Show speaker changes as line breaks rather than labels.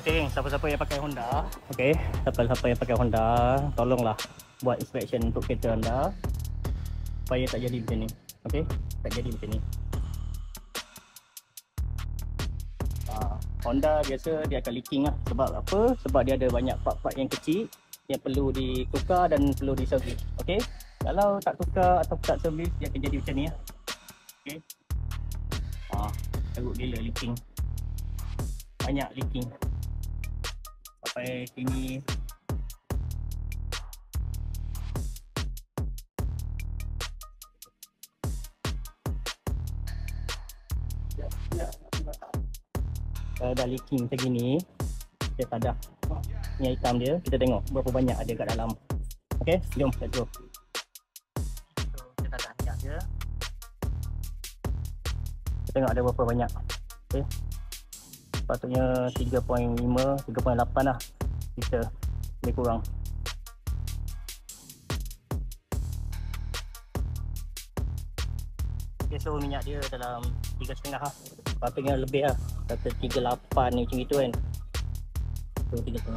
Okey, siapa-siapa yang pakai Honda, okey, siapa-siapa yang pakai Honda, tolonglah buat inspection untuk kereta anda supaya tak jadi macam ni. Okey, tak jadi macam ni. Honda biasa dia akan leaking lah. Sebab apa? Sebab dia ada banyak part-part yang kecil yang perlu ditukar dan perlu diservis. Okey, kalau tak tukar atau tak servis, dia akan jadi macam ni lah. Okey, teruk gila leaking, banyak leaking sampai sini. Kalau dah leaking macam gini, kita tadah ni hitam dia, kita tengok berapa banyak ada kat dalam. Okey, jom let's go. So, kita tadah minyak dia, kita tengok ada berapa banyak. Okey, sepatutnya 3.5, 3.8 lah liter, lebih kurang. Okay, so minyak dia dalam 3.5 lah, sepatutnya lebih lah, kata 38 ni macam itu kan. So 3.5.